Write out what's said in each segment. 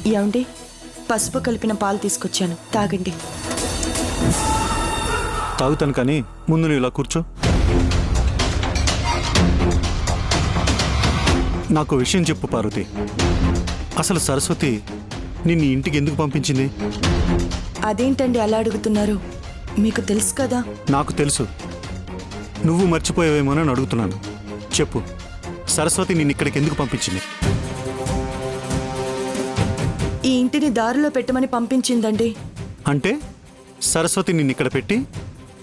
ఏమండి, పసుపు కలిపిన పాలు తీసుకొచ్చాను, తాగండి. తాగుతాను, కానీ ముందు నువ్వు ఇలా కూర్చో. నాకు విషయం చెప్పు పార్వతి. అసలు సరస్వతి నిన్ను ఇంటికి ఎందుకు పంపించింది? అదేంటండి అలా అడుగుతున్నారు? మీకు తెలుసు కదా. నాకు తెలుసు, నువ్వు మర్చిపోయావేమోనని అడుగుతున్నాను. చెప్పు, సరస్వతి నిన్ను ఇక్కడికి ఎందుకు పంపించింది? ఈ ఇంటిని దారిలో పెట్టమని పంపించిందండి. అంటే సరస్వతి నిన్ను ఇక్కడ పెట్టి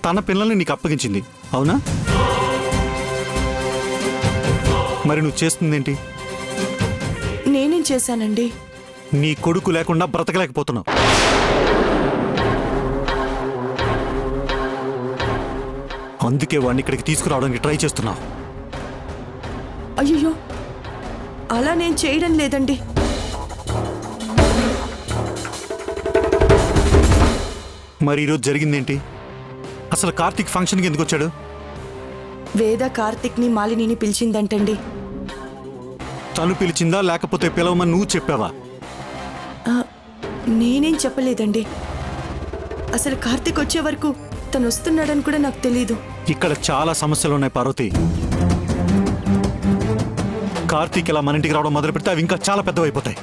తన పిల్లల్ని నీకు అప్పగించింది, అవునా? మరి నువ్వు చేస్తుందేంటి? నేనేం చేశానండి? నీ కొడుకు లేకుండా బ్రతకలేకపోతున్నావు. అందుకే వాడిని ఇక్కడికి తీసుకురావడానికి ట్రై చేస్తున్నావు. అయ్యో, అలా నేను చేయడం లేదండి. మరి ఈరోజు జరిగిందేంటి? అసలు కార్తీక్ ఫంక్షన్కి ఎందుకు వచ్చాడు? వేద కార్తిక్ని మాలినిని పిలిచిందంటండి. తను పిలిచిందా లేకపోతే పిలవమని నువ్వు చెప్పావా? నేనేం చెప్పలేదండి. అసలు కార్తిక్ వచ్చే వరకు తను వస్తున్నాడని కూడా నాకు తెలీదు. ఇక్కడ చాలా సమస్యలు ఉన్నాయి పార్వతి. కార్తీక్ ఇలా మన ఇంటికి రావడం మొదలు పెడితే అవి ఇంకా చాలా పెద్దవైపోతాయి.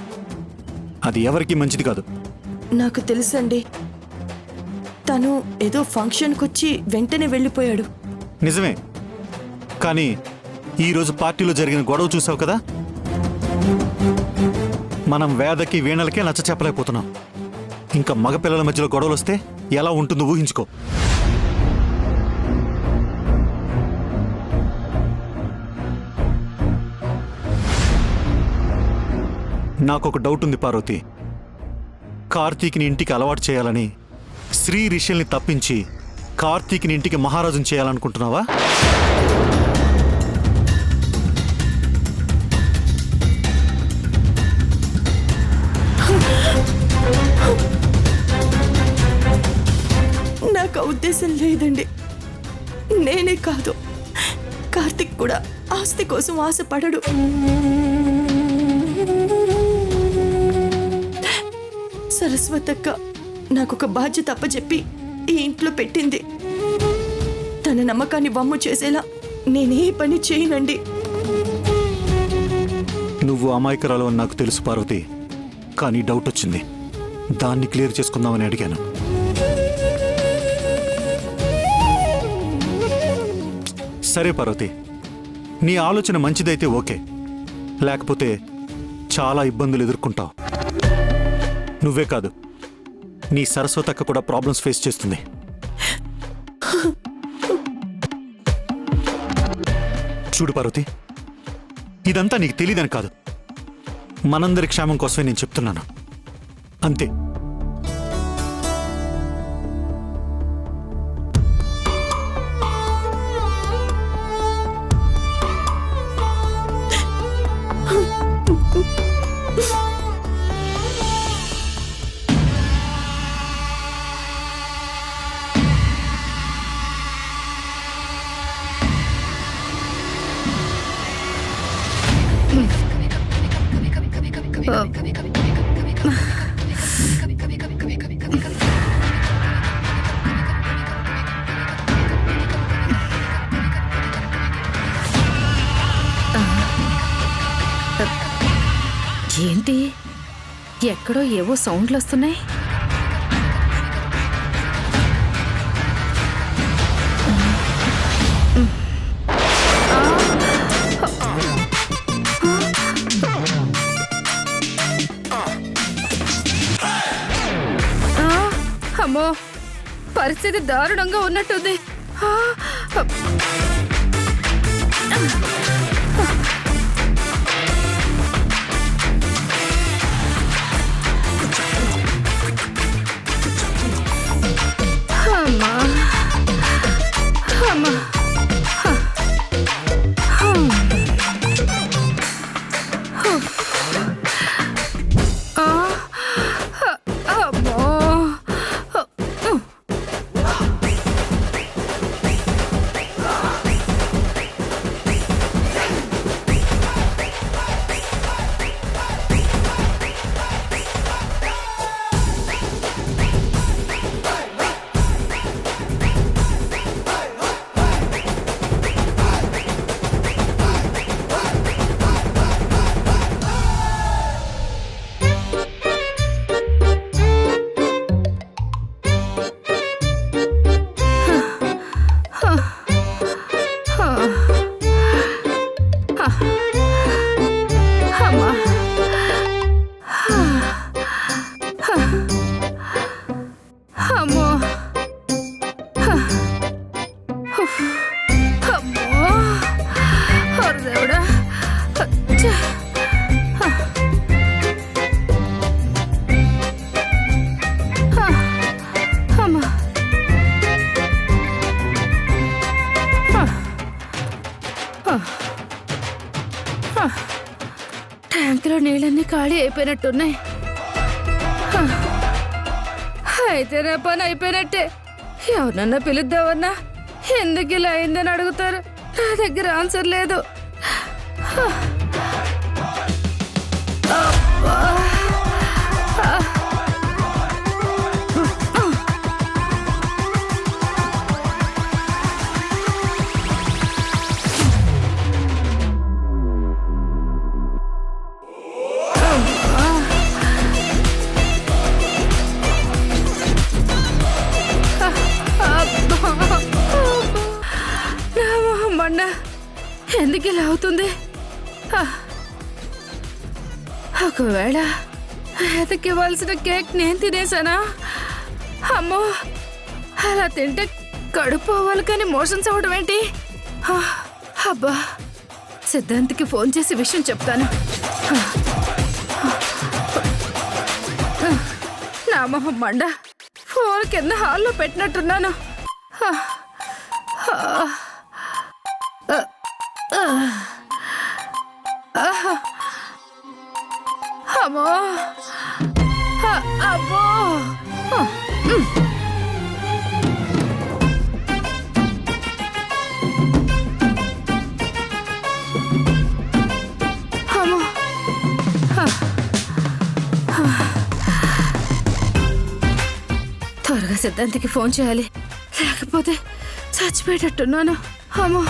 అది ఎవరికీ మంచిది కాదు. నాకు తెలుసండి, తను ఏదో ఫంక్షన్కి వచ్చి వెంటనే వెళ్ళిపోయాడు. నిజమే, కానీ ఈరోజు పార్టీలో జరిగిన గొడవ చూసావు కదా. మనం వేదకి వీణలకే నచ్చ చెప్పలేకపోతున్నాం. ఇంకా మగపిల్లల మధ్యలో గొడవలు వస్తే ఎలా ఉంటుందో ఊహించుకో. నాకొక డౌట్ ఉంది పార్వతి. కార్తీక్ని ఇంటికి అలవాటు చేయాలని శ్రీ రిషల్ని తప్పించి కార్తీక్ని ఇంటికి మహారాజుని చేయాలనుకుంటున్నావా? నాకు ఆ ఉద్దేశం లేదండి. నేనే కాదు, కార్తిక్ కూడా ఆస్తి కోసం ఆశపడడు. సరస్వతక్క నాకొక బాధ్యత అప్పచెప్పి ఈ ఇంట్లో పెట్టింది. తన నమ్మకాన్ని వమ్ము చేసేలా నేనే పని చేయనండి. నువ్వు అమాయకురాలు అని నాకు తెలుసు పార్వతి, కానీ డౌట్ వచ్చింది. దాన్ని క్లియర్ చేసుకుందామని అడిగాను. సరే పార్వతి, నీ ఆలోచన మంచిదైతే ఓకే, లేకపోతే చాలా ఇబ్బందులు ఎదుర్కొంటావు. నువ్వే కాదు, నీ సరస్వతక్క కూడా ప్రాబ్లమ్స్ ఫేస్ చేస్తుంది. చూడు పార్వతి, ఇదంతా నీకు తెలియదని కాదు, మనందరి క్షేమం కోసమే నేను చెప్తున్నాను, అంతే. ఏంటి, ఎక్కడో ఏవో సౌండ్లు వస్తున్నాయి. అమ్మో, పరిస్థితి దారుణంగా ఉన్నట్టుంది. అమ్మా అమ్మా, అమ్మో. ఖాళీ అయిపోయినట్టున్నాయి. హ. అయితే నా పని అయిపోయినట్టే. ఎవరన్నా పిలుద్దామన్నా ఎందుకు ఇలా అయిందని అడుగుతారు. నా దగ్గర ఆన్సర్ లేదు. హ. అబ్బా. మండ ఎందుకు ఇలా అవుతుంది? ఒకవేళ ఎతకివ్వాల్సిన కేక్ నేను తినేసానా? అమ్మో, అలా తింటే కడుపు అవ్వాలి కానీ మోషన్స్ అవ్వడం ఏంటి? అబ్బా, సిద్ధాంత్కి ఫోన్ చేసి విషయం చెప్తాను. నా మొహం మండ, ఫోన్ కింద హాల్లో పెట్టినట్టున్నాను. అమ్మో, అబ్బో. అమ్మో, త్వరగా సిద్ధాంతికి ఫోన్ చేయాలి, లేకపోతే చచ్చిపోయేటట్టున్నాను. అమ్మో.